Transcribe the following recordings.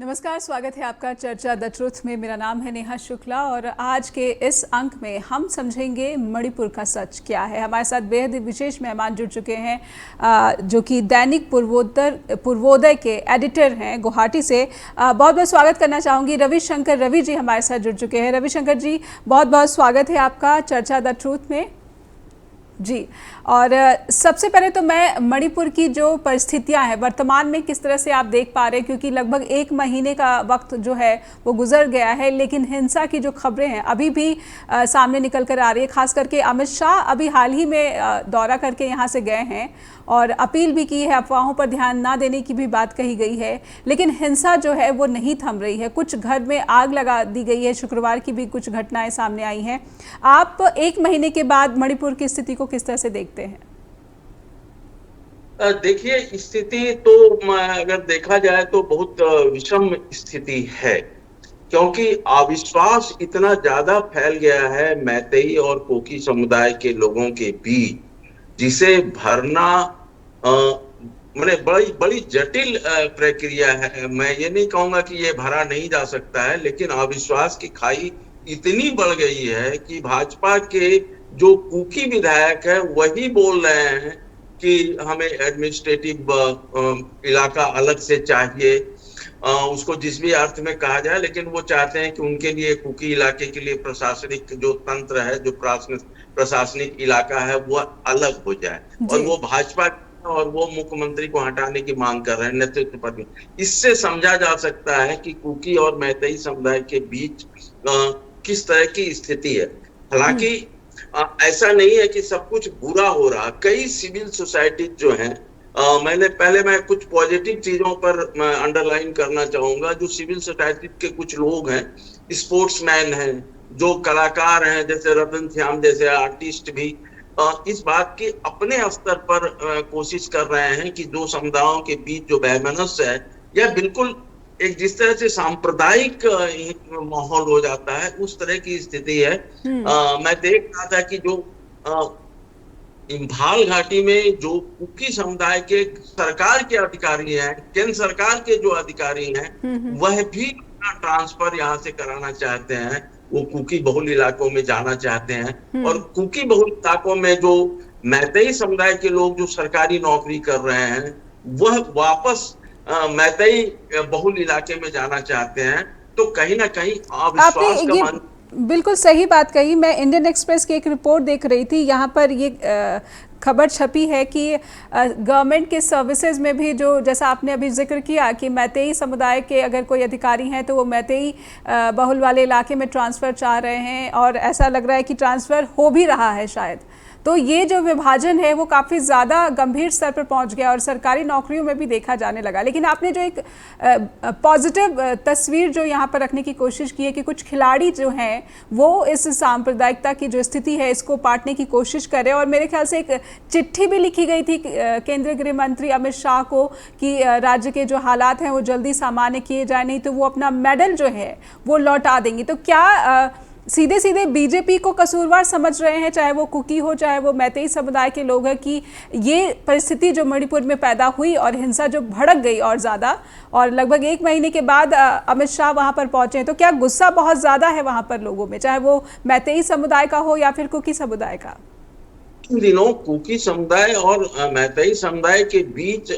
नमस्कार, स्वागत है आपका चर्चा द ट्रुथ में। मेरा नाम है नेहा शुक्ला और आज के इस अंक में हम समझेंगे मणिपुर का सच क्या है। हमारे साथ बेहद विशेष मेहमान जुड़ चुके हैं जो कि दैनिक पूर्वोदय के एडिटर हैं गुवाहाटी से। बहुत बहुत स्वागत करना चाहूँगी। रवि जी हमारे साथ जुड़ चुके हैं। रविशंकर जी, बहुत बहुत स्वागत है आपका चर्चा द ट्रुथ में जी। और सबसे पहले तो मैं मणिपुर की जो परिस्थितियां हैं वर्तमान में किस तरह से आप देख पा रहे हैं, क्योंकि लगभग 1 महीने का वक्त जो है वो गुजर गया है, लेकिन हिंसा की जो खबरें हैं अभी भी सामने निकल कर आ रही है। खास करके अमित शाह अभी हाल ही में दौरा करके यहाँ से गए हैं और अपील भी की है, अफवाहों पर ध्यान ना देने की भी बात कही गई है, लेकिन हिंसा जो है वो नहीं थम रही है। कुछ घर में आग लगा दी गई है, शुक्रवार की भी कुछ घटनाएं सामने आई हैं। आप 1 महीने के बाद मणिपुर की स्थिति को किस तरह से देखते हैं? देखिए, स्थिति तो अगर देखा जाए तो बहुत विषम स्थिति है, क्योंकि अविश्वास इतना ज्यादा फैल गया है मैतेई और कोकी समुदाय के लोगों के बीच, जिसे भरना माने बड़ी जटिल प्रक्रिया है। मैं ये नहीं कहूंगा कि ये भरा नहीं जा सकता है, लेकिन अविश्वास की खाई इतनी बढ़ गई है कि भाजपा के जो कुकी विधायक है वही बोल रहे हैं कि हमें एडमिनिस्ट्रेटिव इलाका अलग से चाहिए, उसको जिस भी अर्थ में कहा जाए, लेकिन वो चाहते हैं कि उनके लिए कुकी इलाके के लिए प्रशासनिक जो तंत्र है, जो प्रशासनिक इलाका है, वो अलग हो जाए। और वो भाजपा और वो मुख्यमंत्री को हटाने की मांग कर रहे हैं नेतृत्व पर भी। इससे समझा जा सकता है कि कुकी और मैतेई समुदाय के बीच किस तरह की स्थिति है। हालांकि ऐसा नहीं है कि सब कुछ बुरा हो रहा। कई सिविल सोसाइटी जो हैं, मैं कुछ पॉजिटिव चीजों पर अंडरलाइन करना चाहूंगा। जो सिविल सोसाइटी के कुछ लोग हैं, स्पोर्ट्समैन हैं, जो कलाकार हैं, जैसे रतन श्याम जैसे आर्टिस्ट भी इस बात की अपने स्तर पर कोशिश कर रहे हैं कि जो समुदायों के बीच जो वैमनस्य है, यह बिल्कुल एक जिस तरह से सांप्रदायिक माहौल हो जाता है, उस तरह की स्थिति है। मैं देख रहा था कि जो इम्फाल घाटी में जो कुकी समुदाय के सरकार के अधिकारी हैं, केंद्र सरकार के जो अधिकारी हैं, वह भी ट्रांसफर यहाँ से कराना चाहते हैं। वो कुकी बहुल इलाकों में जाना चाहते हैं, और कुकी बहुल इलाकों में जो मैतेई समुदाय के लोग जो सरकारी नौकरी कर रहे हैं, वह वापस मैतेई बहुल इलाके में जाना चाहते हैं। तो कहीं ना कहीं अविश्वास का मन। बिल्कुल सही बात कही। मैं इंडियन एक्सप्रेस की एक रिपोर्ट देख रही थी, यहाँ पर ये खबर छपी है कि गवर्नमेंट के सर्विसेज में भी जो, जैसा आपने अभी जिक्र किया कि मैतेई समुदाय के अगर कोई अधिकारी हैं तो वो मैतेई बहुल वाले इलाके में ट्रांसफ़र चाह रहे हैं, और ऐसा लग रहा है कि ट्रांसफ़र हो भी रहा है शायद। तो ये जो विभाजन है वो काफ़ी ज़्यादा गंभीर स्तर पर पहुंच गया और सरकारी नौकरियों में भी देखा जाने लगा। लेकिन आपने जो एक पॉजिटिव तस्वीर जो यहाँ पर रखने की कोशिश की है कि कुछ खिलाड़ी जो हैं वो इस सांप्रदायिकता की जो स्थिति है इसको पाटने की कोशिश कर रहे हैं, और मेरे ख्याल से एक चिट्ठी भी लिखी गई थी केंद्रीय गृह मंत्री अमित शाह को कि राज्य के जो हालात हैं वो जल्दी सामान्य किए जाए, नहीं तो वो अपना मेडल जो है वो लौटा देंगी। तो क्या सीधे सीधे बीजेपी को कसूरवार समझ रहे हैं, चाहे वो कुकी हो चाहे वो मैतेई समुदाय के लोग हैं, कि ये परिस्थिति जो मणिपुर में पैदा हुई और हिंसा जो भड़क गई और ज़्यादा, और लगभग 1 महीने के बाद अमित शाह वहाँ पर पहुँचे हैं, तो क्या गुस्सा बहुत ज़्यादा है वहाँ पर लोगों में, चाहे वो मैतेई समुदाय का हो या फिर कुकी समुदाय का? इन दिनों कुकी समुदाय और मैतेई समुदाय के बीच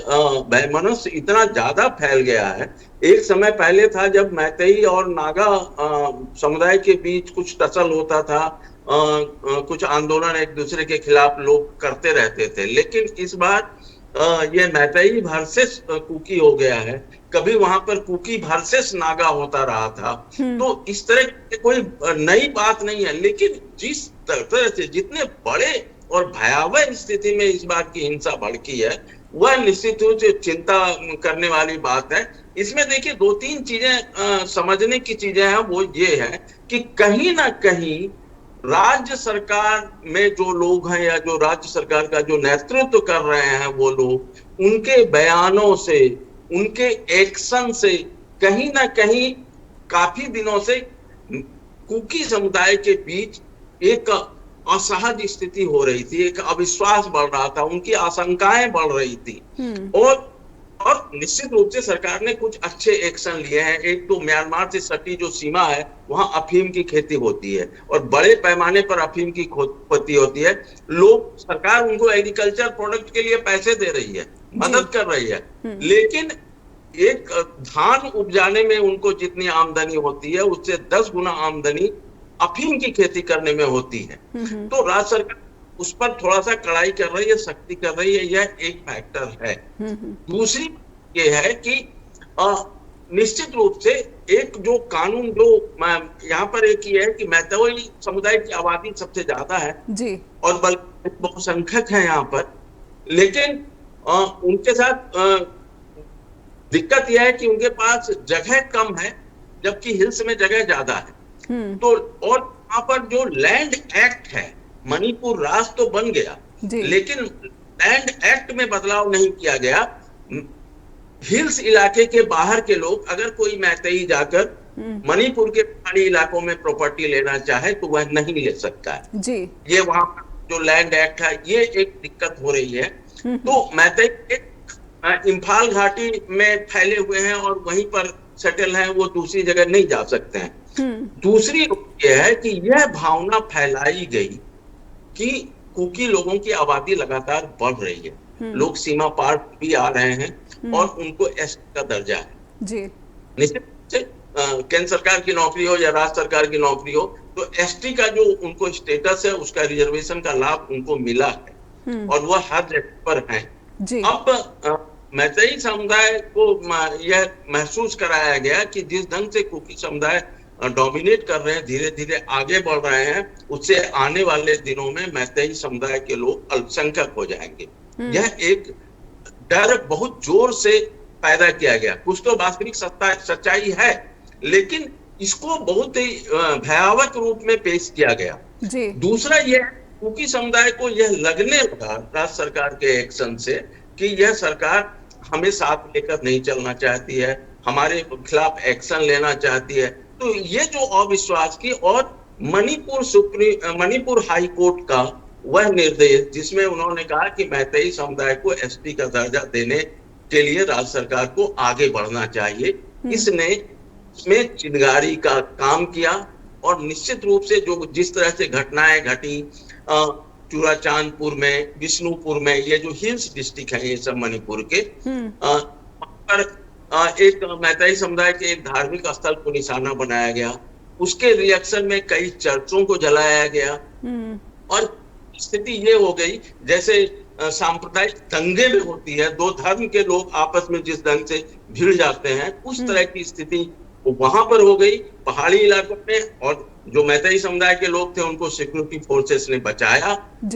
वैमनस्य इतना ज्यादा फैल गया है। एक समय पहले था जब मैतेई और नागा समुदाय के बीच कुछ टसल होता था, कुछ आंदोलन एक दूसरे के खिलाफ लोग करते रहते थे, लेकिन इस बार ये मैतेई वर्सेस कुकी हो गया है। कभी वहां पर कुकी वर्सेस नागा होता रहा था। तो इस तरह की कोई नई बात नहीं है, लेकिन जिस तरह से जितने बड़े और भयावह स्थिति में इस बार की हिंसा भड़की है, वह निश्चित रूप से चिंता करने वाली बात है। इसमें देखिए 2-3 चीजें समझने की चीजें हैं। वो ये है कि कहीं ना कहीं राज्य सरकार में जो लोग हैं या जो राज्य सरकार का जो नेतृत्व कर रहे हैं वो लोग, उनके बयानों से, उनके एक्शन से कहीं ना कहीं काफी दिनों से कुकी समुदाय के बीच एक असहज स्थिति हो रही थी, एक अविश्वास बढ़ रहा था, उनकी आशंकाएं बढ़ रही थी। और और निश्चित रूप से सरकार ने कुछ अच्छे एक्शन लिए हैं। एक तो म्यांमार से सटी जो सीमा है वहां अफीम की खेती होती है और बड़े पैमाने पर अफीम की खेती होती है। लोग, सरकार उनको एग्रीकल्चर प्रोडक्ट के लिए पैसे दे रही है, मदद कर रही है, लेकिन एक धान उपजाने में उनको जितनी आमदनी होती है उससे 10 गुना आमदनी अफीम की खेती करने में होती है। तो राज्य सरकार उस पर थोड़ा सा कड़ाई कर रही है, सख्ती कर रही है, यह एक फैक्टर है। दूसरी ये है कि निश्चित रूप से एक जो कानून जो यहाँ पर एक ये है कि मैतेई समुदाय की आबादी सबसे ज्यादा है जी, और बल्कि बहुसंख्यक है यहाँ पर, लेकिन उनके साथ दिक्कत यह है कि उनके पास जगह कम है जबकि हिल्स में जगह ज्यादा है। तो और यहाँ पर जो लैंड एक्ट है, मणिपुर राज्य तो बन गया लेकिन लैंड एक्ट में बदलाव नहीं किया गया। हिल्स इलाके के बाहर के लोग, अगर कोई मैतेई जाकर मणिपुर के पहाड़ी इलाकों में प्रॉपर्टी लेना चाहे तो वह नहीं ले सकता है जी। ये वहां जो लैंड एक्ट है, ये एक दिक्कत हो रही है। तो मैतेई इम्फाल घाटी में फैले हुए हैं और वहीं पर सेटल हैं, वो दूसरी जगह नहीं जा सकते हैं। दूसरी ये है कि यह भावना फैलाई गई कि कुकी लोगों की आबादी लगातार बढ़ रही है, लोग सीमा पार भी आ रहे हैं और उनको एसटी का दर्जा है जी। निश्चित रूप से केंद्र सरकार की नौकरी हो या राज्य सरकार की नौकरी हो, तो एसटी का जो उनको स्टेटस है, उसका रिजर्वेशन का लाभ उनको मिला है और वह हर जगह पर है जी। अब मैतेई समुदाय को यह महसूस कराया गया कि जिस ढंग से कुकी समुदाय डोमिनेट कर रहे हैं, धीरे धीरे आगे बढ़ रहे हैं, उससे आने वाले दिनों में मैतेई समुदाय के लोग अल्पसंख्यक हो जाएंगे। यह एक डर बहुत जोर से पैदा किया गया। कुछ तो वास्तविक सच्चाई है, लेकिन इसको बहुत ही भयावह रूप में पेश किया गया जी। दूसरा यह कुकी समुदाय को यह लगने लगा राज्य सरकार के एक्शन से कि यह सरकार हमें साथ लेकर नहीं चलना चाहती है, हमारे खिलाफ एक्शन लेना चाहती है। तो ये जो अविश्वास की और मणिपुर हाई कोर्ट का वह निर्देश जिसमें उन्होंने कहा कि मैतेई समुदाय को एसटी का दर्जा देने के लिए राज्य सरकार को आगे बढ़ना चाहिए, इसने इसमें चिंगारी का काम किया। और निश्चित रूप से जो जिस तरह से घटनाएं घटी चूड़ाचांदपुर में, विष्णुपुर में, ये जो हिल्स डिस्ट्रिक्ट है ये सब मणिपुर के, पर एक मैतेई समुदाय के एक धार्मिक स्थल को निशाना बनाया गया, उसके रिएक्शन में कई चर्चों को जलाया गया और स्थिति ये हो गई जैसे सांप्रदायिक दंगे में होती है, दो धर्म के लोग आपस में जिस ढंग से भिड़ जाते हैं, उस तरह की स्थिति वहां पर हो गई पहाड़ी इलाकों में। और जो मैतेई समुदाय के लोग थे उनको सिक्योरिटी फोर्सेस ने बचाया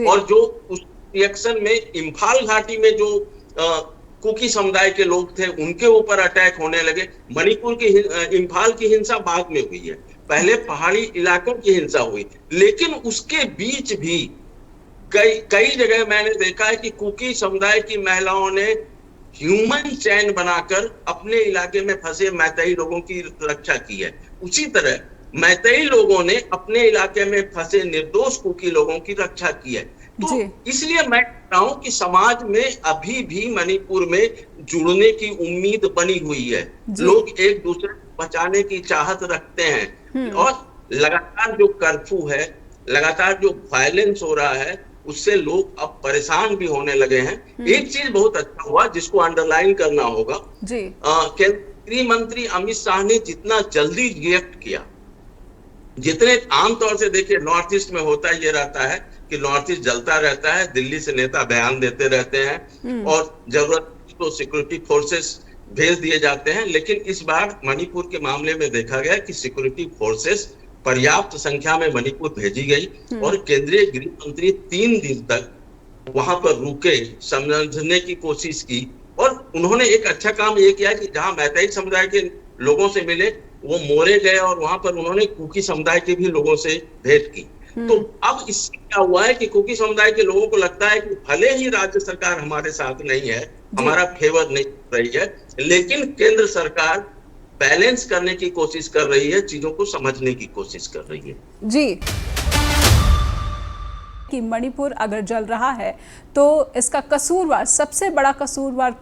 और जो उस रिएक्शन में इम्फाल घाटी में जो कुकी समुदाय के लोग थे उनके ऊपर अटैक होने लगे। मणिपुर की इम्फाल की हिंसा बाद में हुई है, पहले पहाड़ी इलाकों की हिंसा हुई, लेकिन उसके बीच भी कई जगह मैंने देखा है कि कुकी समुदाय की महिलाओं ने ह्यूमन चैन बनाकर अपने इलाके में फंसे मैतेई लोगों की रक्षा की है। उसी तरह मैतेई लोगों ने अपने इलाके में फंसे निर्दोष कुकी लोगों की रक्षा की है। तो इसलिए मैं कहता हूं कि समाज में अभी भी मणिपुर में जुड़ने की उम्मीद बनी हुई है, लोग एक दूसरे को बचाने की चाहत रखते हैं और लगातार जो कर्फ्यू है, लगातार जो वायलेंस हो रहा है, उससे लोग अब परेशान भी होने लगे हैं। एक चीज बहुत अच्छा हुआ जिसको अंडरलाइन करना होगा, केंद्रीय मंत्री अमित शाह ने जितना जल्दी रिएक्ट किया, जितने आमतौर से देखिए नॉर्थ ईस्ट में होता ये रहता है कि नॉर्थ ईस्ट जलता रहता है, दिल्ली से नेता बयान देते रहते हैं और जरूरत तो सिक्योरिटी फोर्सेस भेज दिए जाते हैं। लेकिन इस बार मणिपुर के मामले में देखा गया कि सिक्योरिटी फोर्सेस पर्याप्त संख्या में मणिपुर भेजी गई और केंद्रीय गृह मंत्री 3 दिन तक वहां पर रुके, समझने की कोशिश की और उन्होंने एक अच्छा काम ये किया कि जहां मैतेई समुदाय के लोगों से मिले वो मोरे गए और वहां पर उन्होंने कुकी समुदाय के भी लोगों से भेंट की। तो अब इससे क्या हुआ है कि कुकी समुदाय के लोगों को लगता है कि भले ही राज्य सरकार हमारे साथ नहीं है, हमारा फेवर नहीं कर रही है, लेकिन केंद्र सरकार बैलेंस करने की कोशिश कर रही है, चीजों को समझने की कोशिश कर रही है। जी कि मणिपुर अगर जल रहा है तो इसका कसूरवार, सबसे बड़ा कसूरवार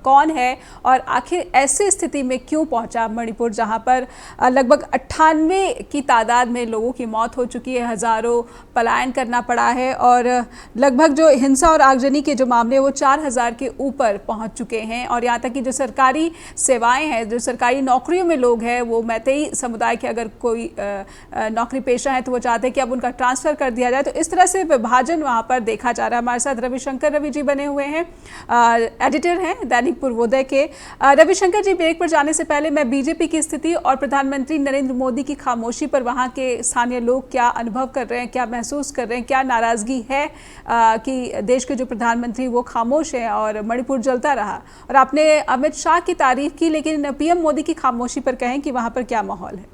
कौन है, और आखिर ऐसी स्थिति में क्यों पहुंचा मणिपुर, जहां पर लगभग 98 की तादाद में लोगों की मौत हो चुकी है, हज़ारों पलायन करना पड़ा है, और लगभग जो हिंसा और आगजनी के जो मामले वो 4000 के ऊपर पहुंच चुके हैं। और यहाँ तक कि जो सरकारी सेवाएं हैं, जो सरकारी नौकरियों में लोग हैं, वो मैतेई समुदाय के अगर कोई नौकरी पेशा है तो वो चाहते हैं कि अब उनका ट्रांसफ़र कर दिया जाए। तो इस तरह से विभाजन वहाँ पर देखा जा रहा है। हमारे साथ रवि जी बने हुए हैं, एडिटर हैं दैनिक पूर्वोदय के। रविशंकर जी, ब्रेक पर जाने से पहले मैं बीजेपी की स्थिति और प्रधानमंत्री नरेंद्र मोदी की खामोशी पर वहाँ के स्थानीय लोग क्या अनुभव कर रहे हैं, क्या महसूस कर रहे हैं, क्या नाराज़गी है कि देश के जो प्रधानमंत्री वो खामोश हैं और मणिपुर जलता रहा। और आपने अमित शाह की तारीफ की, लेकिन पीएम मोदी की खामोशी पर कहें कि वहाँ पर क्या माहौल है?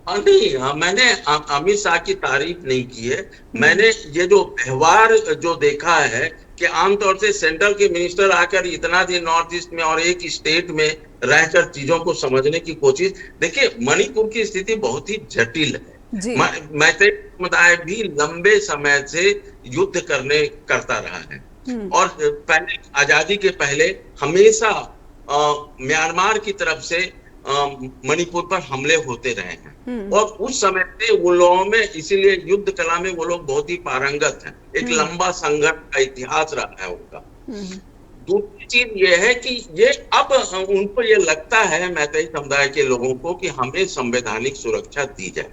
नहीं, मैंने अमित शाह की तारीफ नहीं की है। मैंने ये जो व्यवहार जो देखा है कि आमतौर से सेंट्रल के मिनिस्टर आकर इतना दिन नॉर्थ ईस्ट में और एक स्टेट में रहकर चीजों को समझने की कोशिश। देखिए, मणिपुर की स्थिति बहुत ही जटिल है। मैतेई समुदाय भी लंबे समय से युद्ध करता रहा है, और पहले आजादी के पहले हमेशा म्यांमार की तरफ से मणिपुर पर हमले होते रहे हैं, और उस समय से उन लोगों में, इसीलिए युद्ध कला में वो लोग बहुत ही पारंगत हैं। एक लंबा संघर्ष का इतिहास रहा है उनका। दूसरी चीज ये है कि ये अब उनको ये लगता है, मैतेई समुदाय के लोगों को, कि हमें संवैधानिक सुरक्षा दी जाए।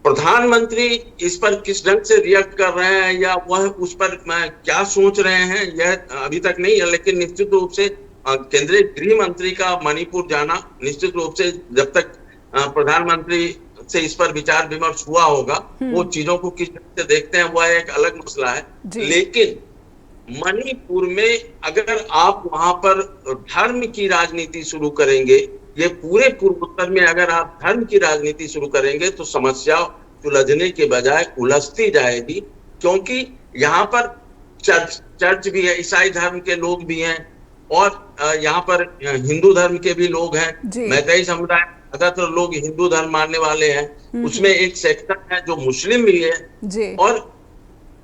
प्रधानमंत्री इस पर किस ढंग से रिएक्ट कर रहे हैं या वह उस पर क्या सोच रहे हैं, यह अभी तक नहीं है। लेकिन निश्चित रूप से केंद्रीय गृह मंत्री का मणिपुर जाना, निश्चित रूप से जब तक प्रधानमंत्री से इस पर विचार विमर्श हुआ होगा, वो चीजों को किस तरह से देखते हैं वह एक अलग मसला है। लेकिन मणिपुर में अगर आप वहां पर धर्म की राजनीति शुरू करेंगे, ये पूरे पूर्वोत्तर में अगर आप धर्म की राजनीति शुरू करेंगे, तो समस्या सुलझने के बजाय उलझती जाएगी। क्योंकि यहाँ पर चर्च भी है, ईसाई धर्म के लोग भी हैं, और यहाँ पर हिंदू धर्म के भी लोग हैं। मैतेई समुदाय ज्यादातर लोग हिंदू धर्म मानने वाले हैं। उसमें एक सेक्टर है जो मुस्लिम भी है, और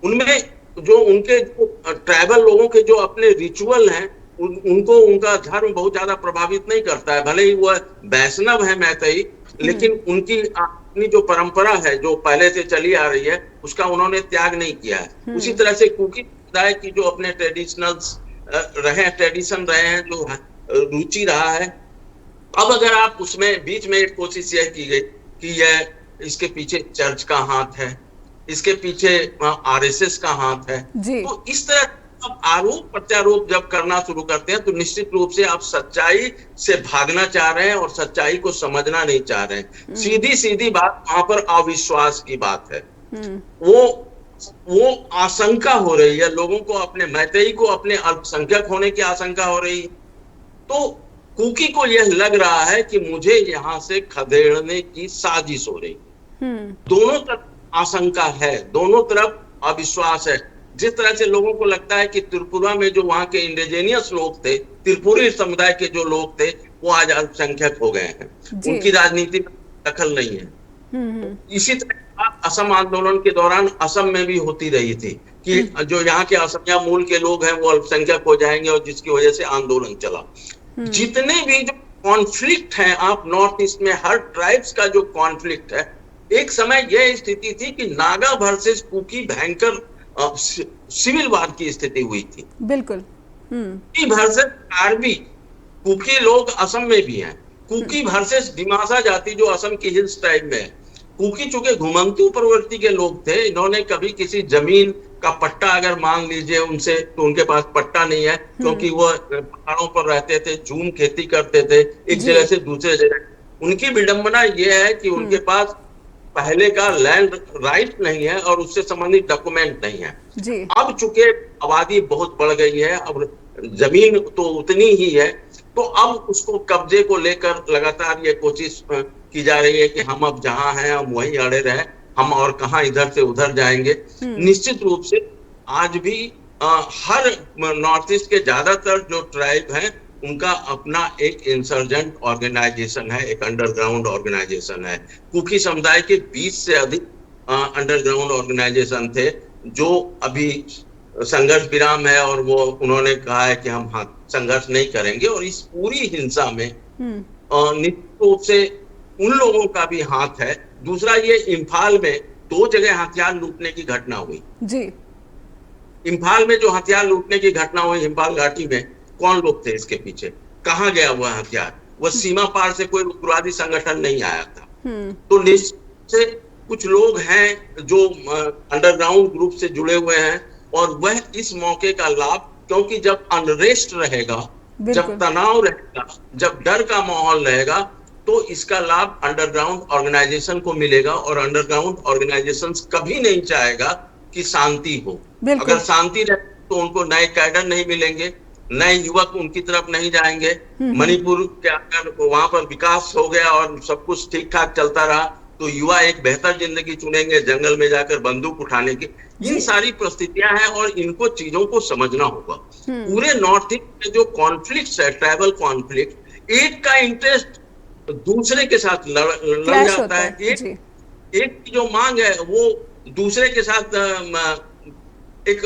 उनमें जो उनके ट्राइबल लोगों के जो अपने रिचुअल हैं, उनको उनका धर्म बहुत ज्यादा प्रभावित नहीं करता है। भले ही वह वैष्णव है मैतेई, लेकिन उनकी अपनी जो परंपरा है जो पहले से चली आ रही है, उसका उन्होंने त्याग नहीं किया है। उसी तरह से कुकी समुदाय की जो अपने ट्रेडिशन रहे हैं, जो रुचि रहा है, अब अगर आप उसमें बीच में एक कोशिश यह की गई कि यह इसके पीछे चर्च का हाथ है, इसके पीछे आरएसएस का हाथ है, तो इस तरह अब आरोप प्रत्यारोप जब करना शुरू करते हैं, तो निश्चित रूप से आप सच्चाई से भागना चाह रहे हैं और सच्चाई को समझना नहीं चाह रहे हैं। सीधी सीधी बात वहां पर अविश्वास की बात है। वो आशंका हो रही है लोगों को, अपने मैतेई को अपने अल्पसंख्यक होने की आशंका हो रही है। तो कुकी को यह लग रहा है कि मुझे यहां से खदेड़ने की साजिश हो रही है। दोनों तरफ आशंका है, दोनों तरफ अविश्वास है। जिस तरह से लोगों को लगता है कि त्रिपुरा में जो वहां के इंडिजिनियस लोग थे, त्रिपुरी समुदाय के जो लोग थे, वो आज अल्पसंख्यक हो गए हैं, उनकी राजनीति में दखल नहीं है। इसी तरह असम आंदोलन के दौरान असम में भी होती रही थी कि जो यहाँ के असमिया मूल के लोग हैं वो अल्पसंख्यक हो जाएंगे, और जिसकी वजह से आंदोलन चला। जितने भी जो कॉन्फ्लिक्ट हैं, आप नॉर्थ ईस्ट में हर ट्राइब्स का जो कॉन्फ्लिक्ट है, एक समय यह स्थिति थी कि नागा वर्सेस कुकी भयंकर सिविल वार की स्थिति हुई थी। बिल्कुल। वर्सेस कार्बी, कुकी लोग असम में भी हैं। कुकी वर्सेस डिमासा जाति जो असम की हिल्स ट्राइब में है। कुकी चूंकि घुमंतू प्रवृत्ति के लोग थे, इन्होंने कभी किसी जमीन का पट्टा अगर मांग लीजिए उनसे, तो उनके पास पट्टा नहीं है, क्योंकि वो पहाड़ों पर रहते थे, झूम खेती करते थे, एक जगह से दूसरे जगह। उनकी विडंबना यह है कि उनके पास पहले का लैंड राइट नहीं है और उससे संबंधित डॉक्यूमेंट नहीं है। अब चूंकि आबादी बहुत बढ़ गई है, अब जमीन तो उतनी ही है, तो अब उसको कब्जे को लेकर लगातार ये कोशिश की जा रही है कि हम अब जहां हैं हम वहीं अड़े रहे, हम और कहां इधर से उधर जाएंगे। निश्चित रूप से आज भी हर नॉर्थ ईस्ट के ज्यादातर जो ट्राइब हैं, उनका अपना एक इंसर्जेंट ऑर्गेनाइजेशन है, एक अंडरग्राउंड ऑर्गेनाइजेशन है। कुकी समुदाय के 20 से अधिक अंडरग्राउंड ऑर्गेनाइजेशन थे जो अभी संघर्ष विराम है, और वो उन्होंने कहा है कि हम संघर्ष नहीं करेंगे। और इस पूरी हिंसा में निश्चित रूप से उन लोगों का भी हाथ है। दूसरा, ये इम्फाल में 2 जगह हथियार लूटने की घटना हुई जी। इम्फाल में जो हथियार लूटने की घटना हुई इम्फाल घाटी में, कौन लोग थे इसके पीछे, कहाँ गया हुआ हथियार? वह सीमा पार से कोई उग्रवादी संगठन नहीं आया था। तो निश्चित से कुछ लोग हैं जो अंडरग्राउंड ग्रुप से जुड़े हुए हैं, और वह इस मौके का लाभ, क्योंकि जब अनरेस्ट रहेगा, जब तनाव रहेगा, जब डर का माहौल रहेगा, तो इसका लाभ अंडरग्राउंड ऑर्गेनाइजेशन को मिलेगा। और अंडरग्राउंड ऑर्गेनाइजेशन कभी नहीं चाहेगा कि शांति हो। अगर शांति रहे तो उनको नए कैडर नहीं मिलेंगे, नए युवक उनकी तरफ नहीं जाएंगे। मणिपुर के अगर वहां पर विकास हो गया और सब कुछ ठीक ठाक चलता रहा, तो युवा एक बेहतर जिंदगी चुनेंगे जंगल में जाकर बंदूक उठाने की। इन सारी परिस्थितियां हैं और इनको चीजों को समझना होगा। पूरे नॉर्थ ईस्ट में जो कॉन्फ्लिक्ट है, ट्राइबल कॉन्फ्लिक्ट, एक का इंटरेस्ट दूसरे के साथ लड़ जाता है। एक की जो मांग है वो दूसरे के साथ एक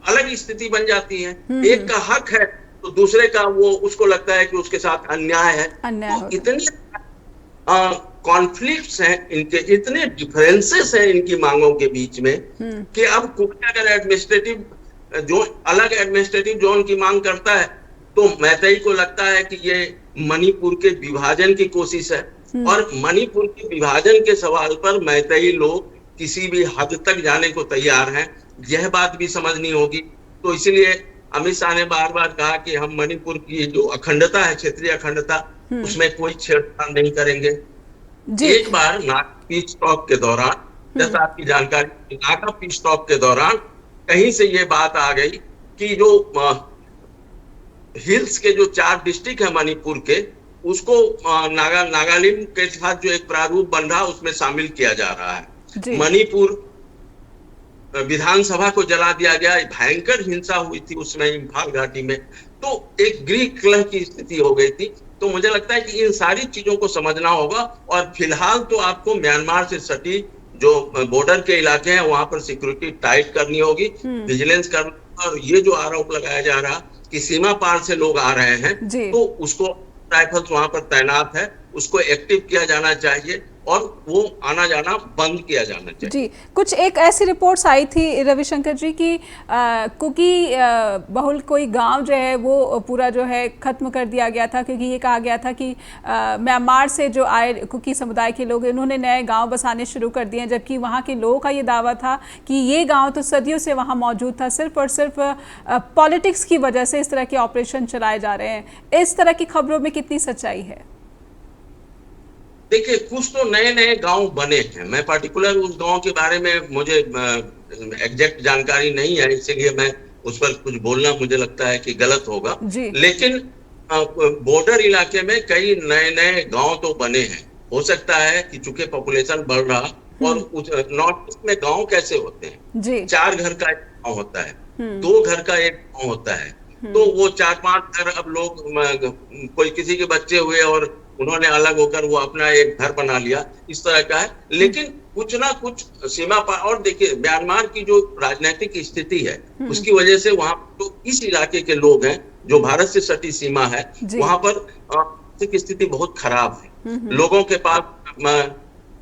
अलग स्थिति बन जाती है। एक का हक है तो दूसरे का वो उसको लगता है कि उसके साथ अन्याय है। तो इतने कॉन्फ्लिक्ट्स हैं इनके, इतने डिफरेंसेस हैं इनकी मांगों के बीच में कि अब कुकी अगर एडमिनिस्ट्रेटिव जो अलग एडमिनिस्ट्रेटिव जोन की मांग करता है, तो मैतेई को लगता है कि ये मणिपुर के विभाजन की कोशिश है। और मणिपुर के विभाजन के सवाल पर मैतेई लोग किसी भी हद तक जाने को तैयार हैं, यह बात भी समझनी होगी। तो इसलिए अमित शाह ने बार बार कहा कि हम मणिपुर की जो अखंडता है, क्षेत्रीय अखंडता, उसमें कोई छेड़छाड़ नहीं करेंगे। एक बार नागा पीस टॉक के दौरान, जैसा आपकी जानकारी, नागा पीस टॉक के दौरान कहीं से ये बात आ गई कि जो हिल्स के जो 4 डिस्ट्रिक्ट है मणिपुर के, उसको नागालैंड के साथ जो एक प्रारूप बन रहा उसमें शामिल किया जा रहा है। मणिपुर विधानसभा को जला दिया गया, भयंकर हिंसा हुई थी उसमें इम्फाल घाटी में, तो एक गृह कलह की स्थिति हो गई थी। तो मुझे लगता है कि इन सारी चीजों को समझना होगा। और फिलहाल तो आपको म्यांमार से सटी जो बॉर्डर के इलाके हैं वहां पर सिक्योरिटी टाइट करनी होगी, विजिलेंस करना। और ये जो आरोप लगाया जा रहा कि सीमा पार से लोग आ रहे हैं, तो उसको राइफल्स वहां पर तैनात है, उसको एक्टिव किया जाना चाहिए और वो आना जाना बंद किया जाना चाहिए। जी, कुछ एक ऐसी रिपोर्ट्स आई थी रविशंकर जी की कुकी बहुल कोई गांव जो है वो पूरा जो है ख़त्म कर दिया गया था, क्योंकि ये कहा गया था कि म्यांमार से जो आए कुकी समुदाय के लोग, इन्होंने नए गांव बसाने शुरू कर दिए, जबकि वहाँ के लोगों का ये दावा था कि ये गांव तो सदियों से वहाँ मौजूद था, सिर्फ और सिर्फ पॉलिटिक्स की वजह से इस तरह के ऑपरेशन चलाए जा रहे हैं। इस तरह की खबरों में कितनी सच्चाई है? देखिए, कुछ तो नए नए गांव बने हैं। मैं पर्टिकुलर उस गांव के बारे में मुझे एग्जैक्ट जानकारी नहीं है, इसलिए मैं उस पर कुछ बोलना मुझे लगता है कि गलत होगा। लेकिन बॉर्डर इलाके में कई नए नए गांव तो बने हैं। हो सकता है कि चूंकि पॉपुलेशन बढ़ रहा, और नॉर्थ ईस्ट में गांव कैसे होते हैं, 4 घर का एक गांव होता है, 2 घर का एक गांव होता है। तो वो 4-5 घर, अब लोग कोई किसी के बच्चे हुए और उन्होंने अलग होकर वो अपना एक घर बना लिया, इस तरह का है। लेकिन कुछ ना कुछ सीमा पर, और देखिए म्यांमार की जो राजनीतिक स्थिति है उसकी वजह से वहां तो इस इलाके के लोग हैं जो भारत से सटी सीमा है, वहां पर आर्थिक स्थिति बहुत खराब है, लोगों के पास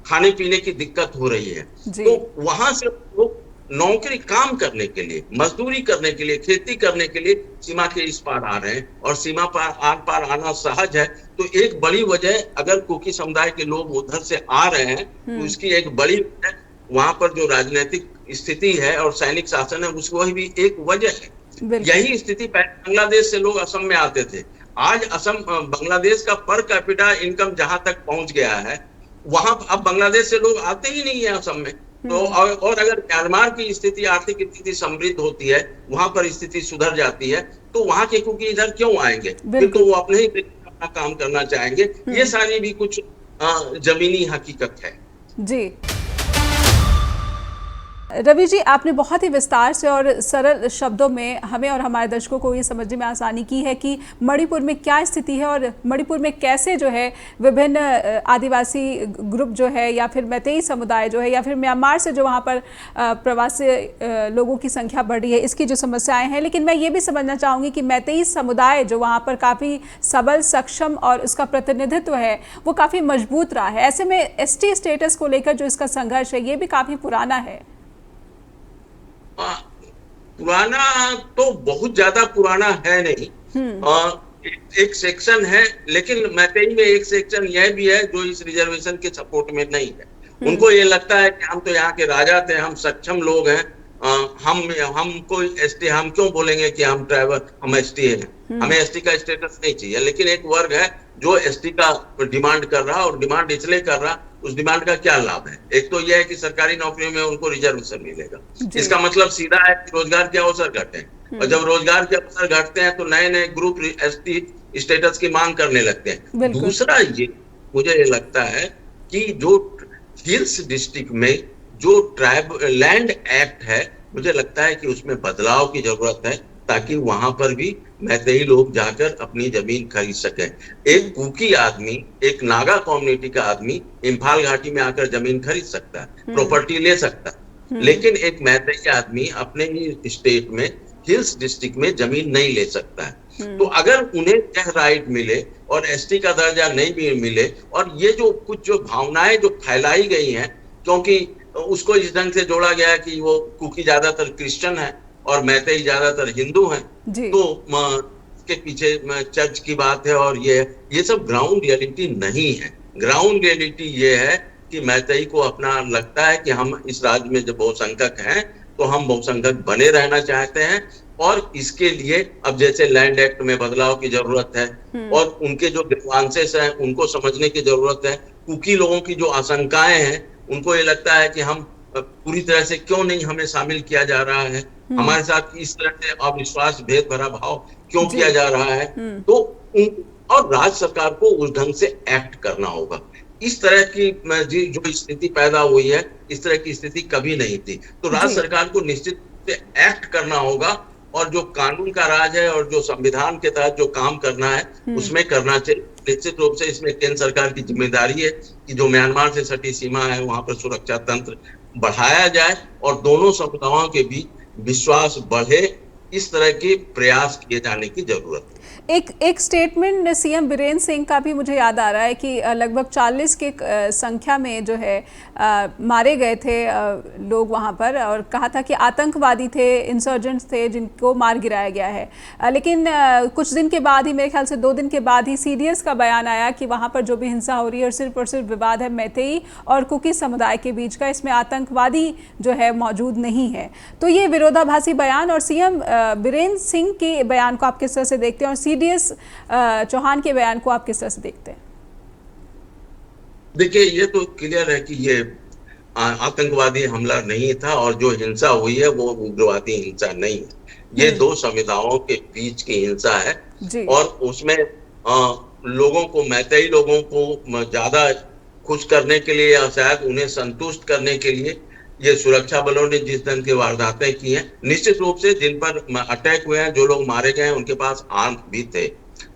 खाने पीने की दिक्कत हो रही है। तो वहां से लोग नौकरी काम करने के लिए, मजदूरी करने के लिए, खेती करने के लिए सीमा के इस पार आ रहे हैं, और सीमा पार आर पार आना सहज है। तो एक बड़ी वजह, अगर कुकी समुदाय के लोग उधर से आ रहे हैं, तो उसकी एक बड़ी वजह वहां पर जो राजनीतिक स्थिति है और सैनिक शासन है, उसको भी एक वजह है। यही स्थिति बांग्लादेश से लोग असम में आते थे। आज असम, बांग्लादेश का पर कैपिटा इनकम जहां तक पहुंच गया है, वहां अब बांग्लादेश से लोग आते ही नहीं है असम में। तो और अगर म्यांमार की स्थिति, आर्थिक स्थिति समृद्ध होती है, वहां पर स्थिति सुधर जाती है, तो वहां के कुकी इधर क्यों आएंगे? फिर तो वो अपने ही अपना काम करना चाहेंगे। ये सारी भी कुछ जमीनी हकीकत है। जी। रवि जी, आपने बहुत ही विस्तार से और सरल शब्दों में हमें और हमारे दर्शकों को ये समझने में आसानी की है कि मणिपुर में क्या स्थिति है और मणिपुर में कैसे जो है विभिन्न आदिवासी ग्रुप जो है या फिर मैतेई समुदाय जो है या फिर म्यांमार से जो वहाँ पर प्रवासी लोगों की संख्या बढ़ रही है, इसकी जो समस्याएं हैं। लेकिन मैं ये भी समझना चाहूँगी कि मैतेई समुदाय जो वहाँ पर काफ़ी सबल, सक्षम और उसका प्रतिनिधित्व है वो काफ़ी मजबूत रहा है। ऐसे में एसटी स्टेटस को लेकर जो इसका संघर्ष है ये भी काफ़ी पुराना है। पुराना तो बहुत ज्यादा पुराना है नहीं। एक सेक्शन है, लेकिन मैतेई में एक सेक्शन यह भी है जो इस रिजर्वेशन के सपोर्ट में नहीं है। उनको ये लगता है कि हम तो यहाँ के राजा थे, हम सक्षम लोग हैं, हमको एसटी, हम क्यों बोलेंगे कि हम ट्राइबल, हम एसटी हैं, हमें एसटी का स्टेटस नहीं चाहिए। लेकिन एक वर्ग है जो एसटी का डिमांड कर रहा, और डिमांड इसलिए कर रहा, उस डिमांड का क्या लाभ है? एक तो यह है कि सरकारी नौकरियों में उनको रिजर्वेशन मिलेगा, इसका मतलब सीधा है कि रोजगार के अवसर घटे, और जब रोजगार के अवसर घटते हैं तो नए नए ग्रुप एसटी स्टेटस की मांग करने लगते हैं। दूसरा ये मुझे ये लगता है कि जो हिल्स डिस्ट्रिक्ट में जो ट्राइब लैंड एक्ट है, मुझे लगता है कि उसमें बदलाव की जरूरत है, ताकि वहां पर भी मैतेई लोग जाकर अपनी जमीन खरीद सके। एक कुकी आदमी, एक नागा कम्युनिटी का आदमी इम्फाल घाटी में आकर जमीन खरीद सकता है, प्रॉपर्टी ले सकता है, लेकिन एक मैतेई आदमी अपने ही स्टेट में हिल्स डिस्ट्रिक्ट में जमीन नहीं ले सकता है। तो अगर उन्हें यह राइट मिले और एसटी का दर्जा नहीं भी मिले, और ये जो कुछ जो भावनाएं जो फैलाई गई हैं, क्योंकि उसको इस ढंग से जोड़ा गया है कि वो कुकी ज्यादातर क्रिश्चियन है और मैतेई ज्यादातर हिंदू हैं, तो के पीछे चर्च की बात है, और ये सब ग्राउंड रियलिटी नहीं है। ग्राउंड रियलिटी ये है कि मैतेई को अपना लगता है कि हम इस राज्य में जब बहुसंख्यक हैं तो हम बहुसंख्यक बने रहना चाहते हैं, और इसके लिए अब जैसे लैंड एक्ट में बदलाव की जरूरत है, और उनके जो ग्रीवांसेस हैं उनको समझने की जरूरत है। कुकी लोगों की जो आशंकाएं हैं, उनको ये लगता है कि हम पूरी तरह से क्यों नहीं हमें शामिल किया जा रहा है, हमारे साथ इस तरह से अविश्वास, भेद भरा भाव क्यों किया जा रहा है। तो और राज्य सरकार को उस ढंग से एक्ट करना होगा। इस तरह की जो स्थिति पैदा हुई है, इस तरह की स्थिति कभी नहीं थी। तो राज्य सरकार को निश्चित रूप से एक्ट करना होगा, और जो कानून का राज है और जो संविधान के तहत जो काम करना है उसमें करना चाहिए। निश्चित रूप से इसमें केंद्र सरकार की जिम्मेदारी है कि जो म्यांमार से सटी सीमा है वहां पर सुरक्षा तंत्र बढ़ाया जाए और दोनों समुदायों के बीच विश्वास बढ़े, इस तरह के प्रयास किए जाने की जरूरत है। एक स्टेटमेंट सीएम बीरेन सिंह का भी मुझे याद आ रहा है कि लगभग 40 के संख्या में जो है मारे गए थे लोग वहाँ पर, और कहा था कि आतंकवादी थे, इंसर्जेंट्स थे जिनको मार गिराया गया है। लेकिन कुछ दिन के बाद ही, मेरे ख्याल से 2 दिन के बाद ही सीडीएस का बयान आया कि वहाँ पर जो भी हिंसा हो रही है और सिर्फ विवाद है मैतेई और कुकी समुदाय के बीच का, इसमें आतंकवादी जो है मौजूद नहीं है। तो ये विरोधाभासी बयान और सीएम बीरेन सिंह के बयान को आप किस तरह से देखते हैं, और सीडीएस चौहान के बयान को आप किस तरह से देखते हैं? देखिए, ये तो क्लियर है कि ये आतंकवादी हमला नहीं था, और जो हिंसा हुई है वो उग्रवादी हिंसा नहीं है। ये 2 समुदायों के बीच की हिंसा है, और उसमें लोगों को, मैतेई लोगों को ज्यादा खुश करने के लिए या शायद उन्हें संतुष्ट करने के लिए ये सुरक्षा बलों ने जिस ढंग की वारदातें की हैं, निश्चित रूप से जिन पर अटैक हुए हैं, जो लोग मारे गए हैं, उनके पास आर्म भी थे,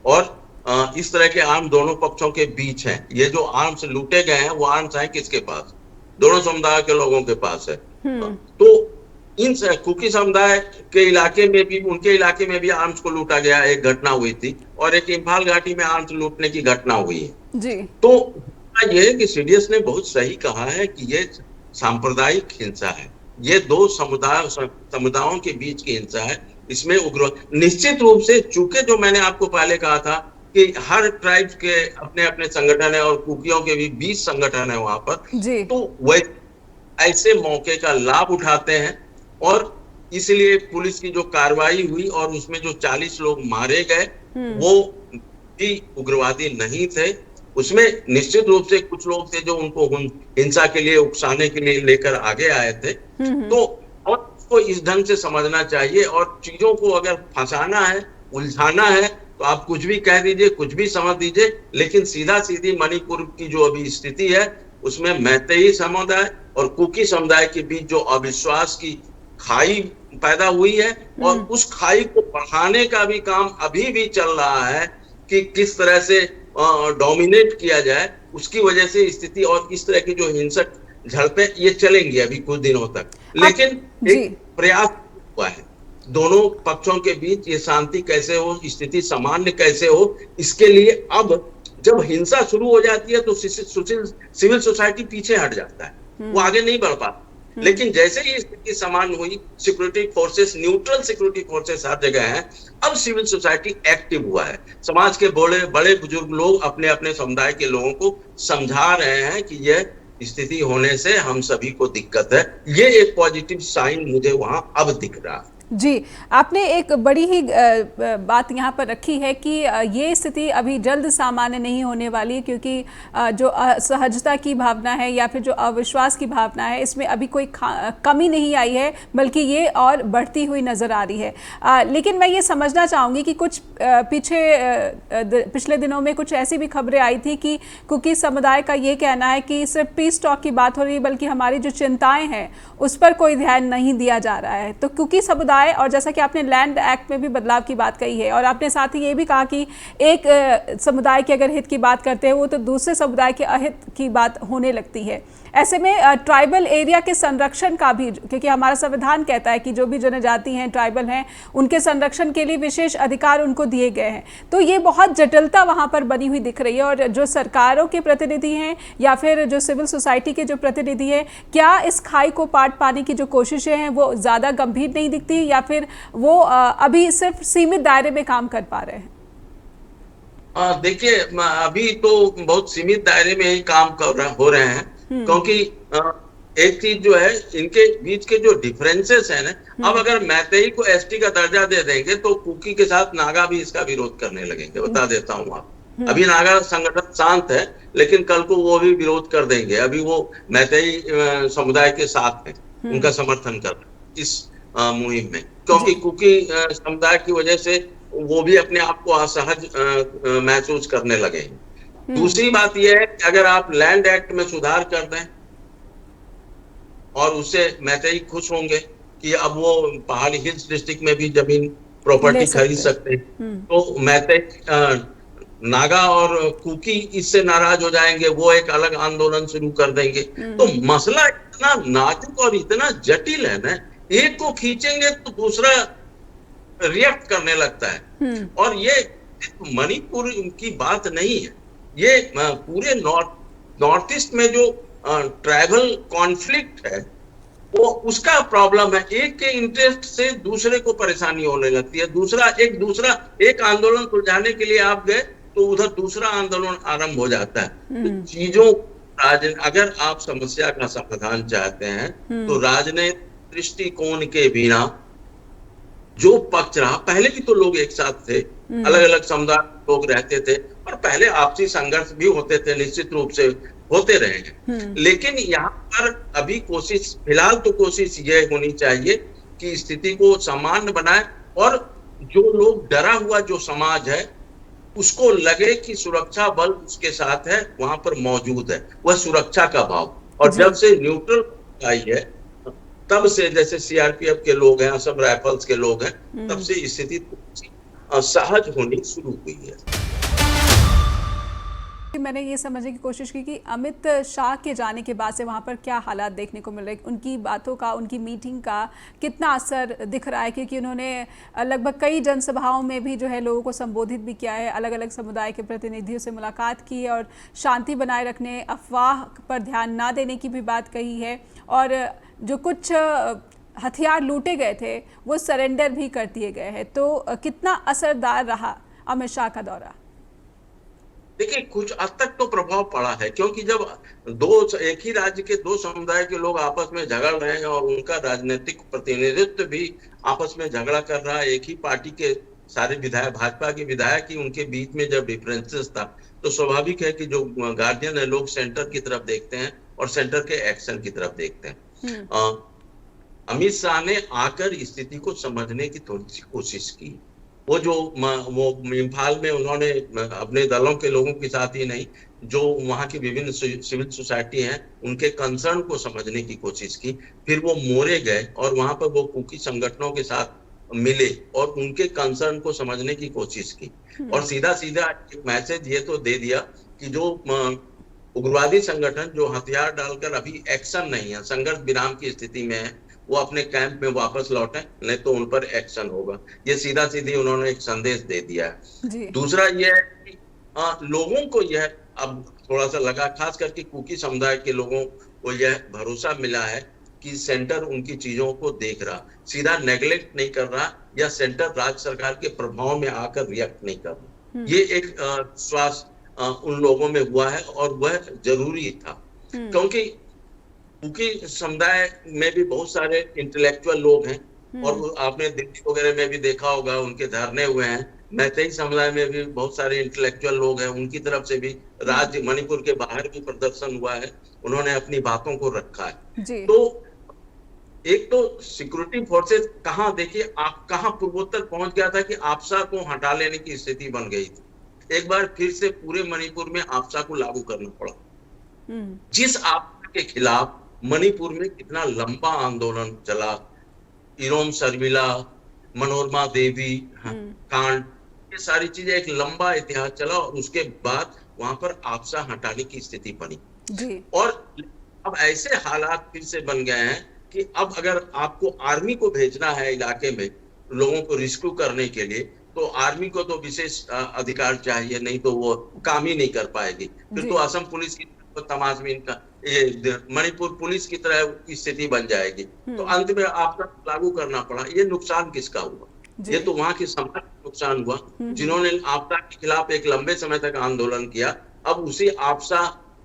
और इस तरह के आर्म दोनों पक्षों के बीच हैं। ये जो आर्म्स लूटे गए हैं वो आर्म्स हैं किसके पास? दोनों समुदाय के लोगों के पास है। तो इन कुकी समुदाय के इलाके में भी, उनके इलाके में भी आर्म्स को लूटा गया, एक घटना हुई थी, और एक इम्फाल घाटी में आर्म्स लूटने की घटना हुई है जी। तो ये है कि सीडीएस ने बहुत सही कहा है कि ये सांप्रदायिक हिंसा है, ये 2 समुदायों के बीच की हिंसा है, इसमें उग्रवाद निश्चित रूप से, चूंकि जो मैंने आपको पहले कहा था कि हर ट्राइब के अपने अपने संगठन है और कुकियों के भी 20 संगठन है वहां पर, तो वह ऐसे मौके का लाभ उठाते हैं, और इसलिए पुलिस की जो कार्रवाई हुई और उसमें जो 40 लोग मारे गए वो भी उग्रवादी नहीं थे। उसमें निश्चित रूप से कुछ लोग थे जो उनको हिंसा के लिए, उकसाने के लिए लेकर आगे आए थे। तो और उसको इस ढंग से समझना चाहिए, और चीजों को अगर फंसाना है, उलझाना है, तो आप कुछ भी कह दीजिए, कुछ भी समझ दीजिए, लेकिन सीधा सीधी मणिपुर की जो अभी स्थिति है उसमें मैतेई समुदाय और कुकी समुदाय के बीच जो अविश्वास की खाई पैदा हुई है, और उस खाई को बढ़ाने का भी काम अभी भी चल रहा है कि किस तरह से डोमिनेट किया जाए। उसकी वजह से स्थिति और इस तरह की जो हिंसक झड़पें ये चलेंगी अभी कुछ दिनों तक, लेकिन एक प्रयास हुआ है दोनों पक्षों के बीच ये शांति कैसे हो, स्थिति सामान्य कैसे हो, इसके लिए अब जब हिंसा शुरू हो जाती है तो सिविल सोसाइटी पीछे हट जाता है, वो आगे नहीं बढ़ पाता। लेकिन जैसे ही स्थिति सामान्य हुई, security forces, neutral security forces हर जगह हैं, अब सिविल सोसाइटी एक्टिव हुआ है। समाज के बड़े बड़े बुजुर्ग लोग अपने अपने समुदाय के लोगों को समझा रहे हैं कि यह स्थिति होने से हम सभी को दिक्कत है। ये एक पॉजिटिव साइन मुझे वहां अब दिख रहा है। जी, आपने एक बड़ी ही बात यहाँ पर रखी है कि ये स्थिति अभी जल्द सामान्य नहीं होने वाली है, क्योंकि जो असहजता की भावना है या फिर जो अविश्वास की भावना है, इसमें अभी कोई कमी नहीं आई है, बल्कि ये और बढ़ती हुई नज़र आ रही है। लेकिन मैं ये समझना चाहूँगी कि कुछ पिछले दिनों में कुछ ऐसी भी खबरें आई थी कि कुकी समुदाय का ये कहना है कि सिर्फ पीस टॉक की बात हो रही है, बल्कि हमारी जो चिंताएँ हैं उस पर कोई ध्यान नहीं दिया जा रहा है। तो कुकी समुदाय, और जैसा कि आपने लैंड एक्ट में भी बदलाव की बात कही है, और आपने साथ ही ये भी कहा कि एक समुदाय के अगर हित की बात करते हैं वो तो दूसरे समुदाय के अहित की बात होने लगती है। ऐसे में ट्राइबल एरिया के संरक्षण का भी, क्योंकि हमारा संविधान कहता है कि जो भी जनजाति हैं, ट्राइबल हैं, उनके संरक्षण के लिए विशेष अधिकार उनको दिए गए हैं, तो ये बहुत जटिलता वहाँ पर बनी हुई दिख रही है। और जो सरकारों के प्रतिनिधि हैं या फिर जो सिविल सोसाइटी के जो प्रतिनिधि हैं, क्या इस खाई को पाट पाने की जो कोशिशें हैं वो ज़्यादा गंभीर नहीं दिखती, या फिर वो अभी सिर्फ सीमित दायरे में काम कर पा रहे हैं? देखिए, अभी तो बहुत सीमित दायरे में ही काम हो रहे हैं, क्योंकि एक चीज जो है, इनके बीच के जो डिफरेंसेस है ना, अब अगर मैतेई को एसटी का दर्जा दे देंगे तो कुकी के साथ नागा भी इसका विरोध करने लगेंगे, बता देता हूँ आप। अभी नागा संगठन शांत है, लेकिन कल को वो भी विरोध कर देंगे। अभी वो मैतेई समुदाय के साथ है, उनका समर्थन कर रहे हैं इस मुहिम में, क्योंकि कुकी समुदाय की वजह से वो भी अपने आप को असहज महसूस करने लगे। दूसरी बात यह है कि अगर आप लैंड एक्ट में सुधार कर दें और उससे मैतेई खुश होंगे कि अब वो पहाड़ी हिल्स डिस्ट्रिक्ट में भी जमीन प्रॉपर्टी खरीद सकते हैं, तो मैतेई, नागा और कुकी इससे नाराज हो जाएंगे, वो एक अलग आंदोलन शुरू कर देंगे। तो मसला इतना नाजुक और इतना जटिल है ना, एक को खींचेंगे तो दूसरा रिएक्ट करने लगता है। और ये मणिपुर की बात नहीं है, ये पूरे नॉर्थ ईस्ट में जो ट्राइबल कॉन्फ्लिक्ट है वो उसका प्रॉब्लम है। एक के इंटरेस्ट से दूसरे को परेशानी होने लगती है। एक आंदोलन सुलझाने के लिए आप गए तो उधर दूसरा आंदोलन आरंभ हो जाता है। तो चीजों, अगर आप समस्या का समाधान चाहते हैं तो राजनीतिक दृष्टिकोण के बिना जो पक्ष रहा, पहले भी तो लोग एक साथ थे, अलग अलग समुदाय लोग रहते थे, और पहले आपसी संघर्ष भी होते थे, निश्चित रूप से होते रहे हैं। लेकिन यहाँ पर अभी फिलहाल तो कोशिश ये होनी चाहिए कि स्थिति को सामान्य बनाए, और जो लोग डरा हुआ जो समाज है उसको लगे कि सुरक्षा बल उसके साथ है, वहां पर मौजूद है, वह सुरक्षा का भाव। और जब से न्यूट्रल आई है, तब से, जैसे सीआरपीएफ के लोग हैं, असम राइफल्स के लोग हैं, तब से स्थिति सहज होनी शुरू हुई है। मैंने ये समझने की कोशिश की कि अमित शाह के जाने के बाद से वहाँ पर क्या हालात देखने को मिल रहे हैं, उनकी बातों का, उनकी मीटिंग का कितना असर दिख रहा है, क्योंकि उन्होंने लगभग कई जनसभाओं में भी जो है लोगों को संबोधित भी किया है, अलग अलग समुदाय के प्रतिनिधियों से मुलाकात की है, और शांति बनाए रखने, अफवाह पर ध्यान ना देने की भी बात कही है, और जो कुछ हथियार लूटे गए थे वो सरेंडर भी कर दिए गए हैं। तो कितना असरदार रहा अमित शाह का दौरा? देखिए, कुछ हद तक तो प्रभाव पड़ा है, क्योंकि जब एक ही राज्य के दो समुदाय के लोग आपस में झगड़ रहे हैं और उनका राजनीतिक प्रतिनिधित्व भी आपस में झगड़ा कर रहा है, एक ही पार्टी के सारे विधायक, भाजपा के विधायक ही उनके बीच में जब डिफरेंसेस था, तो स्वाभाविक है कि जो गार्जियन है, लोग सेंटर की तरफ देखते हैं और सेंटर के एक्शन की तरफ देखते हैं। अमित शाह ने आकर स्थिति को समझने की थोड़ी सी कोशिश की, वो जो वो इम्फाल में उन्होंने अपने दलों के लोगों के साथ ही नहीं, जो वहाँ की विभिन्न सिविल सोसाइटी हैं उनके कंसर्न को समझने की कोशिश की। फिर वो मोरे गए और वहां पर वो कुकी संगठनों के साथ मिले और उनके कंसर्न को समझने की कोशिश की, और सीधा सीधा एक मैसेज ये तो दे दिया कि जो उग्रवादी संगठन जो हथियार डालकर अभी एक्शन नहीं है, संघर्ष विराम की स्थिति में है, वो अपने कैंप में वापस लौटे, नहीं तो उन पर एक्शन होगा। ये सीधा सीधी उन्होंने एक संदेश दे दिया है। दूसरा ये है कि लोगों को यह अब थोड़ा सा लगा, खास करके कुकी समुदाय के लोगों को यह भरोसा मिला है कि सेंटर उनकी चीजों को देख रहा, सीधा नेग्लेक्ट नहीं कर रहा, या सेंटर राज्य सरकार के प्रभाव में आकर रिएक्ट नहीं कर रहा। ये एक विश्वास उन लोगों में हुआ है और वह जरूरी था, क्योंकि कुकी समुदाय में भी बहुत सारे इंटेलेक्चुअल लोग हैं, और आपने दिल्ली वगैरह में भी देखा होगा उनके धरने हुए हैं। मैतेई समुदाय में भी बहुत सारे इंटेलेक्चुअल लोग हैं, उनकी तरफ से भी राज्य मणिपुर के बाहर भी प्रदर्शन हुआ है, उन्होंने अपनी बातों को रखा है। तो एक तो सिक्योरिटी फोर्सेस कहाँ, देखिए आप कहाँ पूर्वोत्तर पहुंच गया था कि आपसा को हटा लेने की स्थिति बन गई थी। एक बार फिर से पूरे मणिपुर में आपसा को लागू करना पड़ा, जिस आपसा के खिलाफ मणिपुर में कितना लंबा आंदोलन चला, इरोम शर्मिला, मनोरमा देवी कांड, ये सारी चीजें, एक लंबा इतिहास चला, और उसके बाद वहां पर आपसा हटाने की स्थिति बनी जी। और अब ऐसे हालात फिर से बन गए हैं कि अब अगर आपको आर्मी को भेजना है इलाके में लोगों को रेस्क्यू करने के लिए, तो आर्मी को तो विशेष अधिकार चाहिए, नहीं तो वो काम ही नहीं कर पाएगी। फिर तो असम पुलिस की तमाशबीन का, ये मणिपुर पुलिस की तरह स्थिति बन जाएगी। तो अंत में आपका लागू करना पड़ा। ये नुकसान किसका हुआ? ये तो वहां के समाज का नुकसान हुआ, जिन्होंने आपदा के खिलाफ एक लंबे समय तक आंदोलन किया। अब उसी आपसा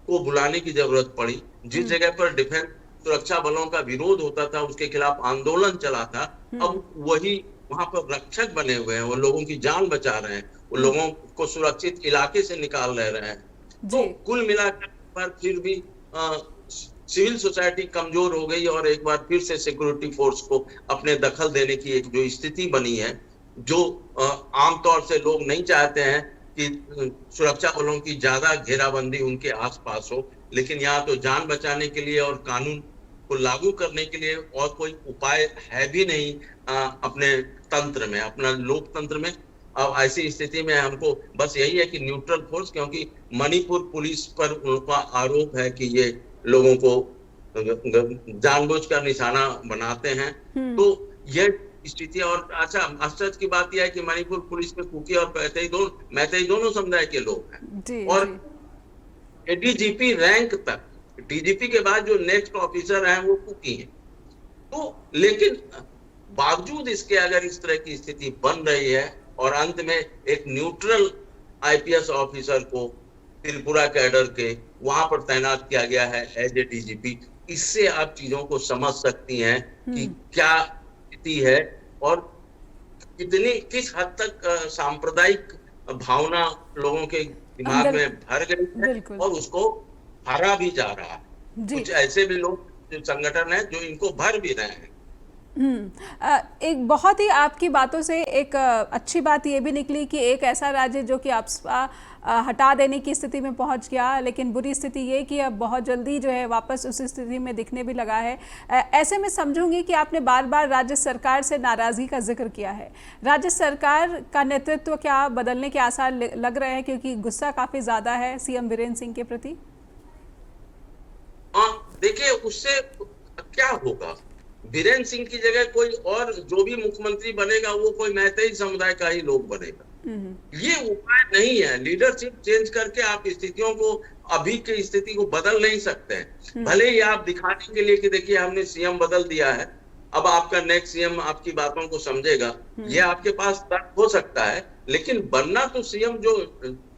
को बुलाने की जरूरत पड़ी। जिस जगह पर डिफेंस सुरक्षा बलों का विरोध होता था, उसके खिलाफ आंदोलन चला था, अब वही वहां पर रक्षक बने हुए हैं, वो लोगों की जान बचा रहे हैं, वो लोगों को सुरक्षित इलाके से निकाल रहे हैं। तो कुल मिलाकर फिर भी सिविल सोसाइटी कमजोर हो गई, और एक बार फिर से सिक्योरिटी फोर्स को अपने दखल देने की एक जो स्थिति बनी है, जो आमतौर से लोग नहीं चाहते हैं कि सुरक्षा बलों की ज्यादा घेराबंदी उनके आसपास हो, लेकिन यहाँ तो जान बचाने के लिए और कानून को लागू करने के लिए और कोई उपाय है भी नहीं अपने तंत्र में, अपना लोकतंत्र में। अब ऐसी स्थिति में हमको बस यही है कि न्यूट्रल फोर्स, क्योंकि मणिपुर पुलिस पर उनका आरोप है कि ये लोगों को जानबूझकर निशाना बनाते हैं, तो यह स्थिति। और अच्छा, आश्चर्य की बात यह है कि मणिपुर पुलिस में कुकी और मैतेई दोनों समुदाय के लोग हैं, और एडीजीपी रैंक तक, डीजीपी के बाद जो नेक्स्ट ऑफिसर हैं वो कुकी हैं। तो लेकिन बावजूद इसके अगर इस तरह की स्थिति बन रही है, और अंत में एक न्यूट्रल आईपीएस ऑफिसर को त्रिपुरा कैडर के वहां पर तैनात किया गया है एज ए डीजीपी, इससे आप चीजों को समझ सकती हैं कि क्या स्थिति है और किस हद तक सांप्रदायिक भावना लोगों के दिमाग में भर गई है, और उसको भरा भी जा रहा है। कुछ ऐसे भी लोग संगठन हैं जो इनको भर भी रहे हैं। एक बहुत ही आपकी बातों से एक अच्छी बात ये भी निकली कि एक ऐसा राज्य जो कि आपसा हटा देने की स्थिति में पहुंच गया, लेकिन बुरी स्थिति ये कि अब बहुत जल्दी जो है वापस उस स्थिति में दिखने भी लगा है। ऐसे में समझूंगी कि आपने बार बार राज्य सरकार से नाराजगी का जिक्र किया है। राज्य सरकार का नेतृत्व क्या बदलने के आसार लग रहे हैं, क्योंकि गुस्सा काफी ज्यादा है सीएम वीरेंद्र सिंह के प्रति? देखिए, उससे क्या होगा, वीरेंद्र सिंह की जगह कोई और जो भी मुख्यमंत्री बनेगा वो कोई मैतेई समुदाय का ही लोग बनेगा। ये उपाय नहीं है। लीडरशिप चेंज करके आप स्थितियों को, अभी की स्थिति को बदल नहीं सकते हैं। भले ही आप दिखाने के लिए कि देखिए हमने सीएम बदल दिया है, अब आपका नेक्स्ट सीएम आपकी बातों को समझेगा, ये आपके पास तर्क हो सकता है, लेकिन बनना तो सीएम, जो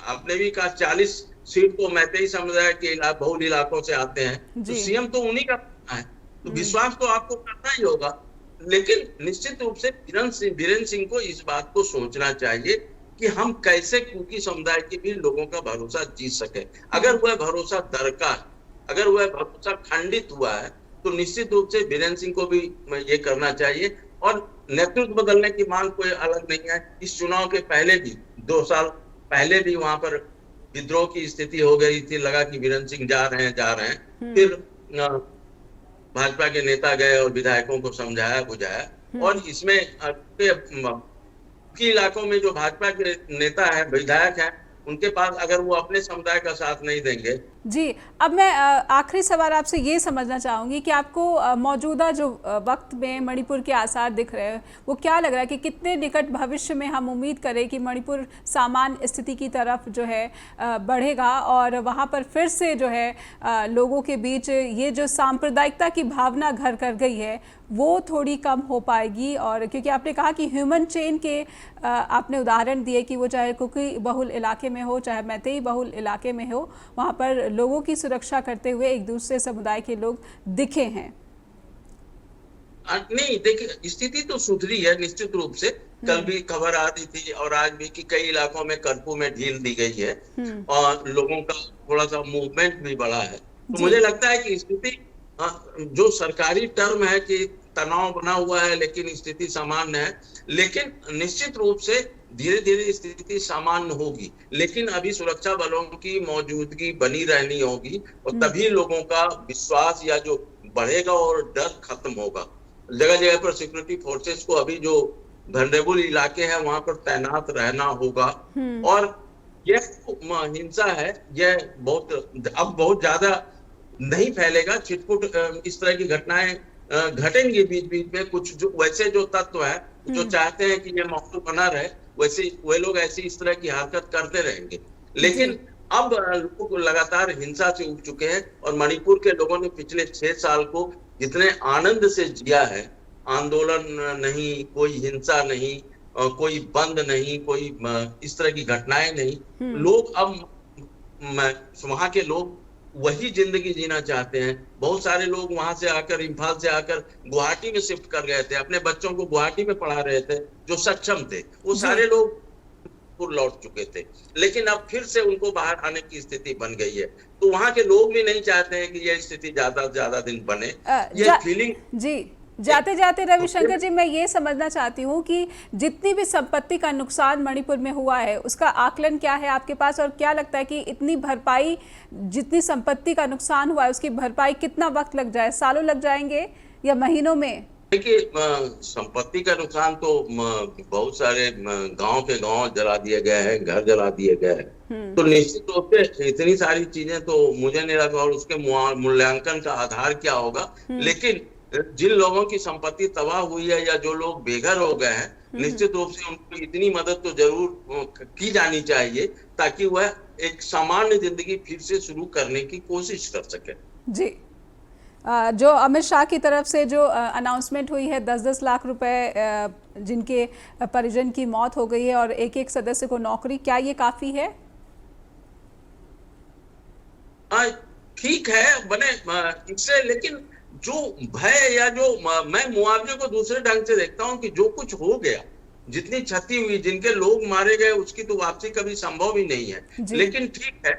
आपने भी कहा 40 सीट तो मैतेई समुदाय के बहुल इलाकों से आते हैं, तो सीएम तो उन्हीं का है, तो विश्वास तो आपको करना ही होगा। लेकिन निश्चित रूप से वीरेंद्र सिंह को इस बात को सोचना चाहिए कि हम कैसे कुकी समुदाय के भी लोगों का भरोसा जीत सके। अगर वह भरोसा दरकार, अगर वह भरोसा खंडित हुआ है, तो निश्चित रूप से वीरेंद्र सिंह को भी ये करना चाहिए। और नेतृत्व बदलने की मांग कोई अलग नहीं है। इस चुनाव के पहले भी 2 साल पहले भी वहां पर विद्रोह की स्थिति हो गई थी, लगा कि बीरेन सिंह जा रहे हैं। फिर भाजपा के नेता गए और विधायकों को समझाया बुझाया, और इसमें की इलाकों में जो भाजपा के नेता है, विधायक है, उनके पास अगर वो अपने समुदाय का साथ नहीं देंगे। जी, अब मैं आखिरी सवाल आपसे ये समझना चाहूँगी कि आपको मौजूदा जो वक्त में मणिपुर के आसार दिख रहे हैं, वो क्या लग रहा है कि कितने निकट भविष्य में हम उम्मीद करें कि मणिपुर सामान्य स्थिति की तरफ जो है बढ़ेगा और वहाँ पर फिर से जो है लोगों के बीच ये जो सांप्रदायिकता की भावना घर कर गई है वो थोड़ी कम हो पाएगी? और क्योंकि आपने कहा कि ह्यूमन चेन के आपने उदाहरण दिए कि वो चाहे कुकी बहुल इलाके में हो चाहे मैतेई बहुल इलाके में हो, वहाँ पर लोगों की सुरक्षा करते हुए एक दूसरे समुदाय के लोग दिखे हैं। नहीं, देखिए स्थिति तो सुधरी है निश्चित रूप से। कल भी खबर आ रही थी और आज भी कि कई इलाकों में कर्फ्यू में ढील दी गई है और लोगों का थोड़ा सा मूवमेंट भी बढ़ा है। तो मुझे लगता है कि स्थिति, जो सरकारी टर्म है कि तनाव बना हुआ है लेकिन स्थिति सामान्य है, लेकिन निश्चित रूप से धीरे धीरे स्थिति सामान्य होगी। लेकिन अभी सुरक्षा बलों की मौजूदगी बनी रहनी होगी और तभी लोगों का विश्वास या जो बढ़ेगा और डर खत्म होगा। जगह जगह पर सिक्योरिटी फोर्सेस को अभी जो वल्नरेबल इलाके हैं वहां पर तैनात रहना होगा। और यह हिंसा है, यह अब बहुत ज्यादा नहीं फैलेगा। छिटपुट इस तरह की घटनाएं घटेंगी बीच बीच में। कुछ जो वैसे जो तत्व है जो चाहते हैं कि ये माहौल बना रहे, वैसे वे लोग ऐसी इस तरह की हरकत करते रहेंगे। लेकिन अब लोग लगातार हिंसा से उब चुके हैं और मणिपुर के लोगों ने पिछले 6 साल को जितने आनंद से जिया है, आंदोलन नहीं, कोई हिंसा नहीं, कोई बंद नहीं, कोई इस तरह की घटनाएं नहीं, लोग अब वहां के लोग वही जिंदगी जीना चाहते हैं। बहुत सारे लोग वहां से आकर, इम्फाल से आकर गुवाहाटी में शिफ्ट कर गए थे, अपने बच्चों को गुवाहाटी में पढ़ा रहे थे, जो सक्षम थे वो सारे लोग लौट चुके थे। लेकिन अब फिर से उनको बाहर आने की स्थिति बन गई है। तो वहां के लोग भी नहीं चाहते हैं कि यह स्थिति ज्यादा से ज्यादा दिन बने। ये फीलिंग जी, जाते जाते रविशंकर जी, मैं ये समझना चाहती हूँ कि जितनी भी संपत्ति का नुकसान मणिपुर में हुआ है उसका आकलन क्या है आपके पास, और क्या लगता है कि इतनी भरपाई, जितनी संपत्ति का नुकसान हुआ है उसकी भरपाई कितना वक्त लग जाए? सालों लग जाएंगे या महीनों में? देखिए, संपत्ति का नुकसान तो बहुत सारे गांव के गांव जला दिए गए हैं, घर जला दिए गए हैं। तो निश्चित रूप से इतनी सारी चीजें तो मुझे नहीं लगा और उसके मूल्यांकन का आधार क्या होगा। लेकिन जिन लोगों की संपत्ति तबाह हुई है या जो लोग बेघर हो गए हैं, निश्चित रूप से उनको इतनी मदद तो जरूर की जानी चाहिए ताकि वह एक सामान्य जिंदगी फिर से शुरू करने की कोशिश कर सके। जी, जो अमित शाह की तरफ से जो अनाउंसमेंट हुई है 10-10 लाख रुपए जिनके परिजन की मौत हो गई है और एक-एक सदस्य को नौकरी, क्या ये काफी है? ठीक है, बने इससे, लेकिन जो भय या जो मैं मुआवजे को दूसरे ढंग से देखता हूं कि जो कुछ हो गया, जितनी क्षति हुई, जिनके लोग मारे गए, उसकी तो वापसी कभी संभव ही नहीं है। लेकिन ठीक है,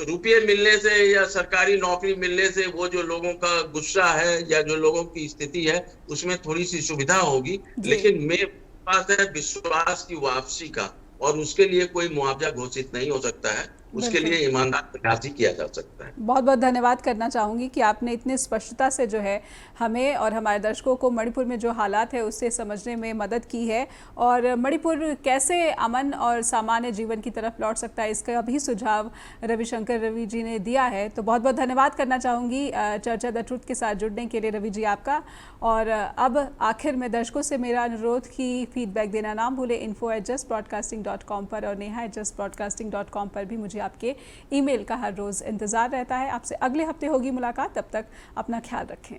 रुपये मिलने से या सरकारी नौकरी मिलने से वो जो लोगों का गुस्सा है या जो लोगों की स्थिति है उसमें थोड़ी सी सुविधा होगी। लेकिन मेरे पास है विश्वास की वापसी का, और उसके लिए कोई मुआवजा घोषित नहीं हो सकता है, उसके लिए ईमानदार प्रयास ही किया जा सकता है। बहुत बहुत धन्यवाद करना चाहूँगी कि आपने इतनी स्पष्टता से जो है हमें और हमारे दर्शकों को मणिपुर में जो हालात है उससे समझने में मदद की है, और मणिपुर कैसे अमन और सामान्य जीवन की तरफ लौट सकता है इसका भी सुझाव रविशंकर रवि जी ने दिया है। तो बहुत बहुत धन्यवाद करना चाहूँगी चर्चा द ट्रुथ के साथ जुड़ने के लिए रवि जी आपका। और अब आखिर में दर्शकों से मेरा अनुरोध कि फीडबैक देना ना भूले info@justbroadcasting.com पर और neha@justbroadcasting.com पर भी मुझे आपके ईमेल का हर रोज इंतजार रहता है। आपसे अगले हफ्ते होगी मुलाकात, तब तक अपना ख्याल रखें।